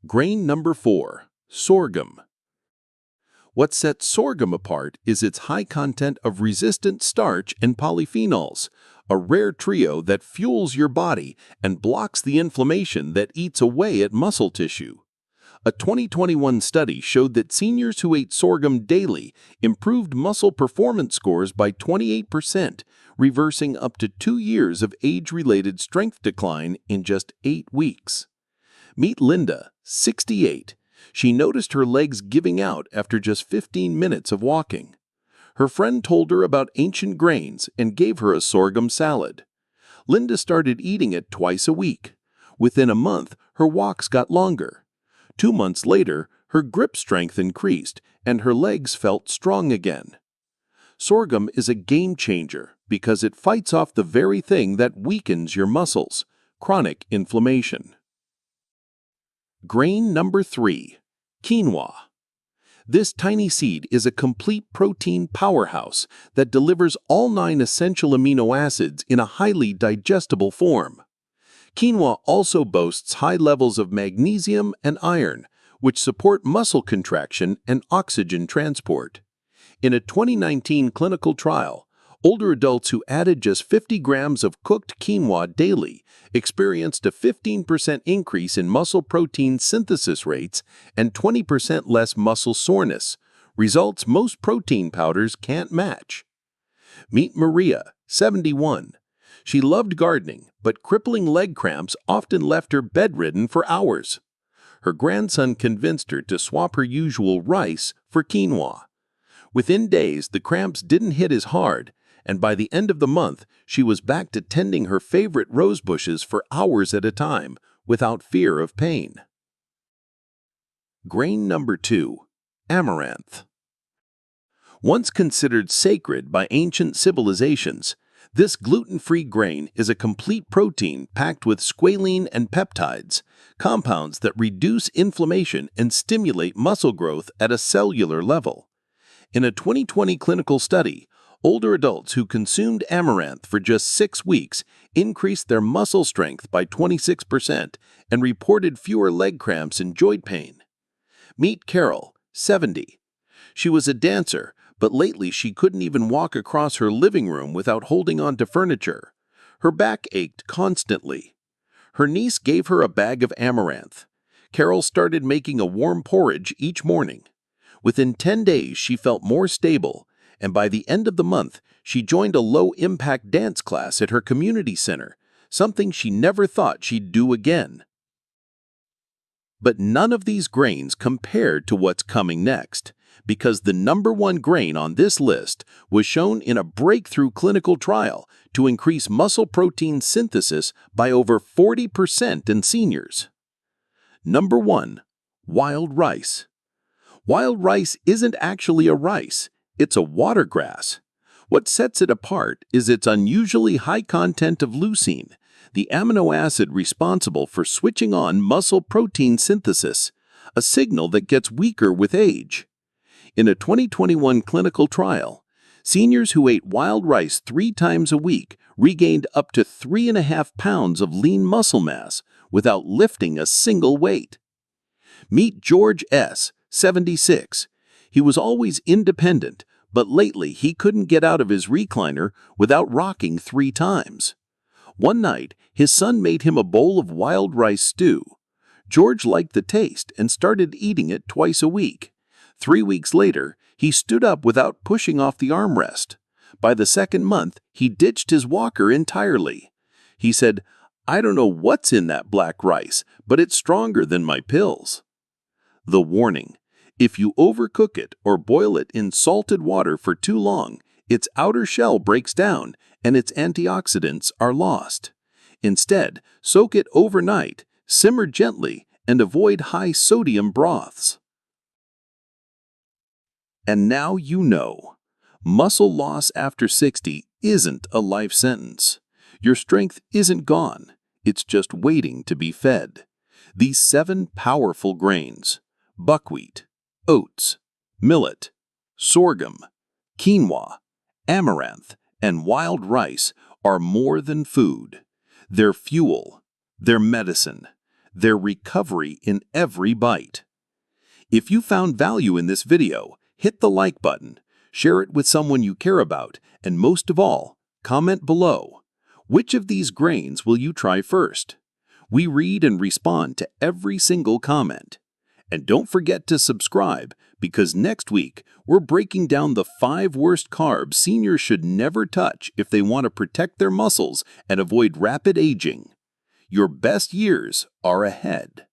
Grain number 4, sorghum. What sets sorghum apart is its high content of resistant starch and polyphenols, a rare trio that fuels your body and blocks the inflammation that eats away at muscle tissue. A 2021 study showed that seniors who ate sorghum daily improved muscle performance scores by 28%, reversing up to 2 years of age-related strength decline in just 8 weeks. Meet Linda, 68. She noticed her legs giving out after just 15 minutes of walking. Her friend told her about ancient grains and gave her a sorghum salad. Linda started eating it twice a week. Within a month, her walks got longer. 2 months later, her grip strength increased and her legs felt strong again. Sorghum is a game changer because it fights off the very thing that weakens your muscles, chronic inflammation. Grain number 3, quinoa. This tiny seed is a complete protein powerhouse that delivers all 9 essential amino acids in a highly digestible form. Quinoa also boasts high levels of magnesium and iron, which support muscle contraction and oxygen transport. In a 2019 clinical trial, older adults who added just 50 grams of cooked quinoa daily experienced a 15% increase in muscle protein synthesis rates and 20% less muscle soreness, results most protein powders can't match. Meet Maria, 71. She loved gardening, but crippling leg cramps often left her bedridden for hours. Her grandson convinced her to swap her usual rice for quinoa. Within days, the cramps didn't hit as hard, and by the end of the month, she was back to tending her favorite rose bushes for hours at a time, without fear of pain. Grain number 2, amaranth. Once considered sacred by ancient civilizations, this gluten-free grain is a complete protein packed with squalene and peptides, compounds that reduce inflammation and stimulate muscle growth at a cellular level. In a 2020 clinical study, older adults who consumed amaranth for just 6 weeks increased their muscle strength by 26% and reported fewer leg cramps and joint pain. Meet Carol, 70. She was a dancer, but lately she couldn't even walk across her living room without holding on to furniture. Her back ached constantly. Her niece gave her a bag of amaranth. Carol started making a warm porridge each morning. Within 10 days, she felt more stable, and by the end of the month, she joined a low-impact dance class at her community center, something she never thought she'd do again. But none of these grains compared to what's coming next, because the number 1 grain on this list was shown in a breakthrough clinical trial to increase muscle protein synthesis by over 40% in seniors. Number 1, wild rice. Wild rice isn't actually a rice, it's a watergrass. What sets it apart is its unusually high content of leucine, the amino acid responsible for switching on muscle protein synthesis, a signal that gets weaker with age. In a 2021 clinical trial, seniors who ate wild rice 3 times a week regained up to 3.5 pounds of lean muscle mass without lifting a single weight. Meet George S., 76. He was always independent, but lately he couldn't get out of his recliner without rocking 3 times. One night, his son made him a bowl of wild rice stew. George liked the taste and started eating it twice a week. 3 weeks later, he stood up without pushing off the armrest. By the 2nd month, he ditched his walker entirely. He said, "I don't know what's in that black rice, but it's stronger than my pills." The warning: if you overcook it or boil it in salted water for too long, its outer shell breaks down and its antioxidants are lost. Instead, soak it overnight, simmer gently, and avoid high-sodium broths. And now you know. Muscle loss after 60 isn't a life sentence. Your strength isn't gone. It's just waiting to be fed. These 7 powerful grains: buckwheat, oats, millet, sorghum, quinoa, amaranth, and wild rice are more than food. They're fuel. They're medicine. their recovery in every bite. If you found value in this video, hit the like button, share it with someone you care about, and most of all, comment below. Which of these grains will you try first? We read and respond to every single comment. And don't forget to subscribe, because next week we're breaking down the 5 worst carbs seniors should never touch if they want to protect their muscles and avoid rapid aging. Your best years are ahead.